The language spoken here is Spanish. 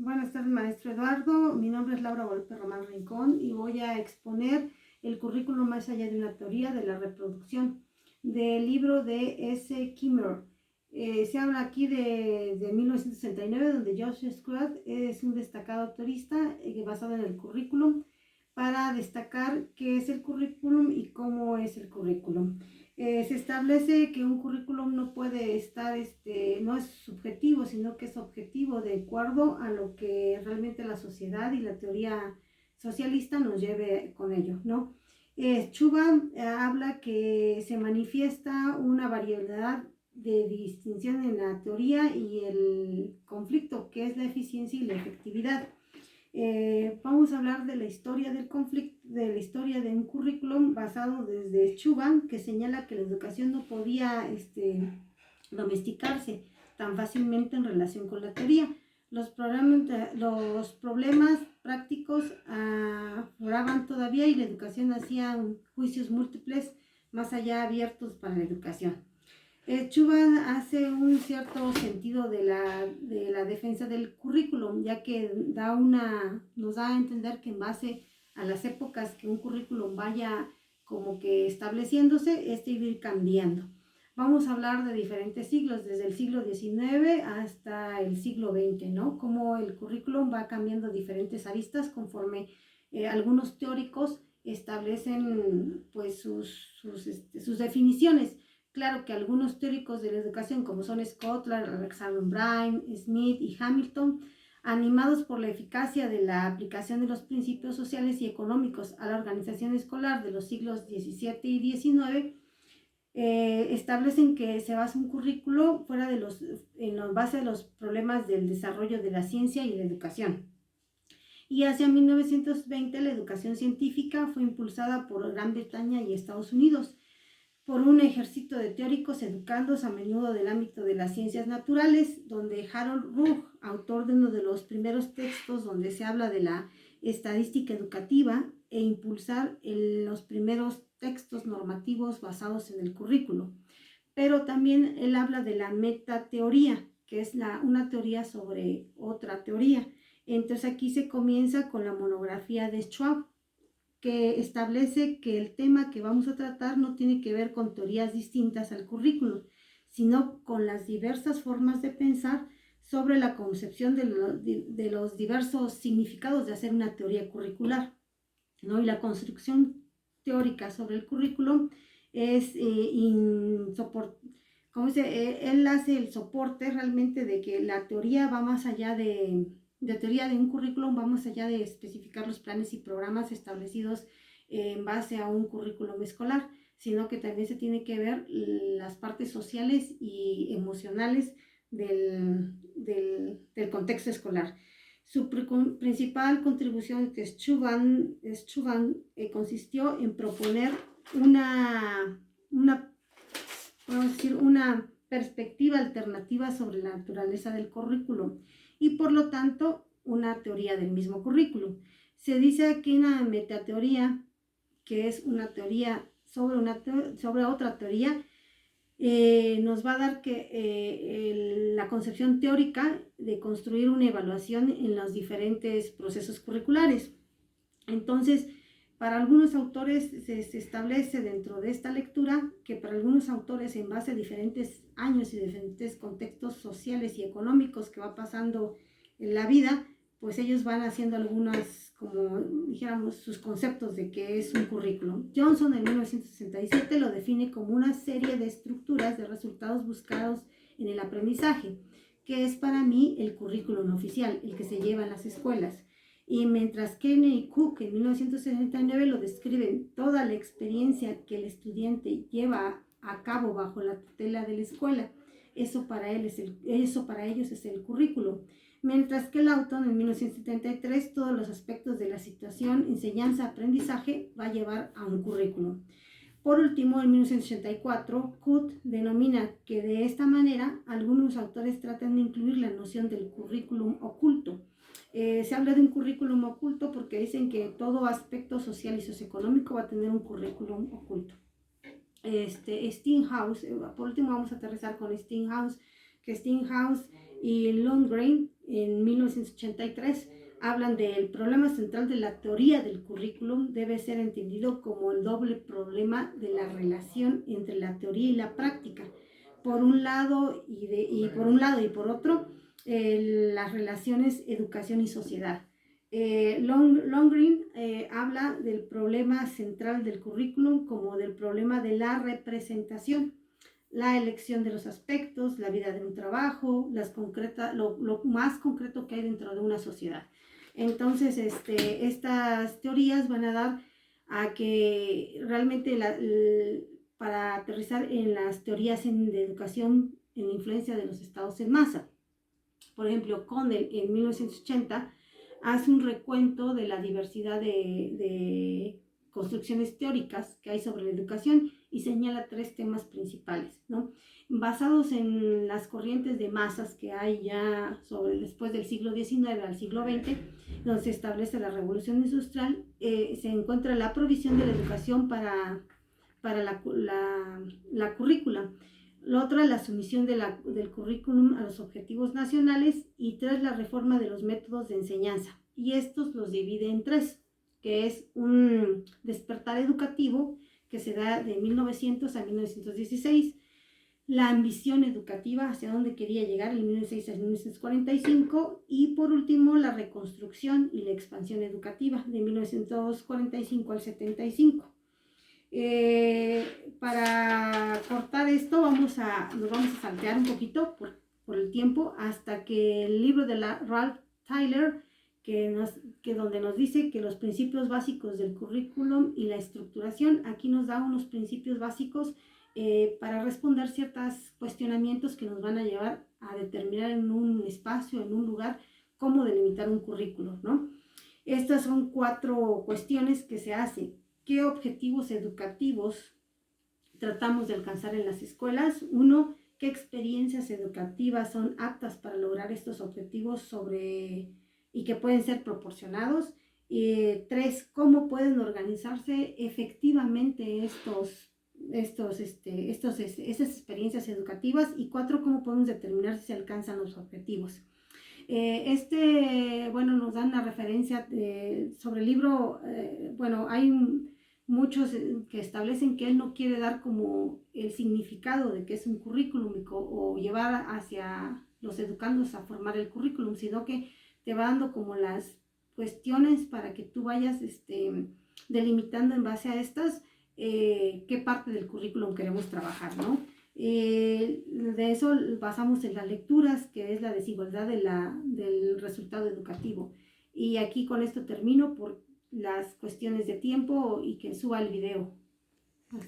Buenas tardes, maestro Eduardo. Mi nombre es Laura Volpe Román Rincón y voy a exponer el currículum más allá de una teoría de la reproducción del libro de S. Kimmerer. Se habla aquí de 1969, donde Joseph Scott es un destacado autorista basado en el currículum para destacar qué es el currículum y cómo es el currículum. Se establece que un currículum no puede estar, no es subjetivo, sino que es objetivo de acuerdo a lo que realmente la sociedad y la teoría socialista nos lleve con ello, ¿no? Chuba habla que se manifiesta una variedad de distinción en la teoría y el conflicto, que es la eficiencia y la efectividad. Vamos a hablar de la historia del conflicto, de la historia de un currículum basado desde Chuban, que señala que la educación no podía domesticarse tan fácilmente en relación con la teoría. Los problemas prácticos afloraban todavía y la educación hacía juicios múltiples más allá abiertos para la educación. Chuban hace un cierto sentido de la defensa del currículum, ya que nos da a entender que en base a las épocas que un currículum vaya como que estableciéndose, iba a ir cambiando. Vamos a hablar de diferentes siglos, desde el siglo XIX hasta el siglo XX, ¿no? Cómo el currículum va cambiando diferentes aristas conforme algunos teóricos establecen pues sus definiciones. Claro que algunos teóricos de la educación, como son Scott, Alexander Brime, Smith y Hamilton, animados por la eficacia de la aplicación de los principios sociales y económicos a la organización escolar de los siglos XVII y XIX, establecen que se basa un currículo en base a los problemas del desarrollo de la ciencia y la educación. Y hacia 1920 la educación científica fue impulsada por Gran Bretaña y Estados Unidos por un ejército de teóricos educandos a menudo del ámbito de las ciencias naturales, donde Harold Ruch, autor de uno de los primeros textos donde se habla de la estadística educativa, e impulsar los primeros textos normativos basados en el currículo. Pero también él habla de la metateoría, que es una teoría sobre otra teoría. Entonces aquí se comienza con la monografía de Schwab, que establece que el tema que vamos a tratar no tiene que ver con teorías distintas al currículum, sino con las diversas formas de pensar sobre la concepción de los diversos significados de hacer una teoría curricular, ¿no? Y la construcción teórica sobre el currículum es él hace el soporte realmente de que la teoría va más allá de teoría de un currículum, va más allá de especificar los planes y programas establecidos en base a un currículum escolar, sino que también se tiene que ver las partes sociales y emocionales del contexto escolar. Su principal contribución, que es Chuban, consistió en proponer una perspectiva alternativa sobre la naturaleza del currículum y por lo tanto una teoría del mismo currículum. Se dice aquí una metateoría, que es una teoría sobre otra teoría, nos va a dar la concepción teórica de construir una evaluación en los diferentes procesos curriculares. Entonces, para algunos autores se establece dentro de esta lectura que para algunos autores, en base a diferentes años y diferentes contextos sociales y económicos que va pasando en la vida, pues ellos van haciendo algunas, como dijéramos, sus conceptos de qué es un currículum. Johnson en 1967 lo define como una serie de estructuras de resultados buscados en el aprendizaje, que es para mí el currículum oficial, el que se lleva en las escuelas. Y mientras Kenney y Cook en 1969 lo describen toda la experiencia que el estudiante lleva a cabo bajo la tutela de la escuela, eso para ellos es el currículum. Mientras que Lawton en 1973 todos los aspectos de la situación, enseñanza, aprendizaje va a llevar a un currículum. Por último, en 1984, Cook denomina que de esta manera algunos autores tratan de incluir la noción del currículum oculto. Se habla de un currículum oculto porque dicen que todo aspecto social y socioeconómico va a tener un currículum oculto. Steinhaus, por último vamos a aterrizar con Steinhaus, que Steinhaus y Lundgren en 1983 hablan del problema central de la teoría del currículum debe ser entendido como el doble problema de la relación entre la teoría y la práctica. Por un lado y por otro, las relaciones educación y sociedad. Lundgren habla del problema central del currículum como del problema de la representación, la elección de los aspectos, la vida de un trabajo, lo más concreto que hay dentro de una sociedad. Entonces, estas teorías van a dar a que realmente para aterrizar en las teorías de educación en la influencia de los estados en masa. Por ejemplo, Connell en 1980 hace un recuento de la diversidad de construcciones teóricas que hay sobre la educación y señala 3 temas principales, ¿no? Basados en las corrientes de masas que hay ya después del siglo XIX al siglo XX, donde se establece la revolución industrial, se encuentra la provisión de la educación para la currícula. La otra, la sumisión del currículum a los objetivos nacionales, y 3, la reforma de los métodos de enseñanza. Y estos los divide en 3, que es un despertar educativo que se da de 1900 a 1916, la ambición educativa, hacia dónde quería llegar en 1906 a 1945, y por último la reconstrucción y la expansión educativa de 1945 al 75. Para cortar esto nos vamos a saltear un poquito por el tiempo hasta que el libro de Ralph Tyler, que donde nos dice que los principios básicos del currículum y la estructuración, aquí nos da unos principios básicos para responder ciertos cuestionamientos que nos van a llevar a determinar en un espacio, en un lugar, cómo delimitar un currículum, ¿no? Estas son 4 cuestiones que se hacen. ¿Qué objetivos educativos tratamos de alcanzar en las escuelas? 1, ¿qué experiencias educativas son aptas para lograr estos objetivos y que pueden ser proporcionados? 3, ¿cómo pueden organizarse efectivamente estas experiencias educativas? Y 4, ¿cómo podemos determinar si se alcanzan los objetivos? Nos dan una referencia sobre el libro. Hay muchos que establecen que él no quiere dar como el significado de que es un currículum o llevar hacia los educandos a formar el currículum, sino que te va dando como las cuestiones para que tú vayas delimitando en base a estas qué parte del currículum queremos trabajar, ¿no? De eso basamos en las lecturas, que es la desigualdad del resultado educativo. Y aquí con esto termino por las cuestiones de tiempo y que suba el video. Hasta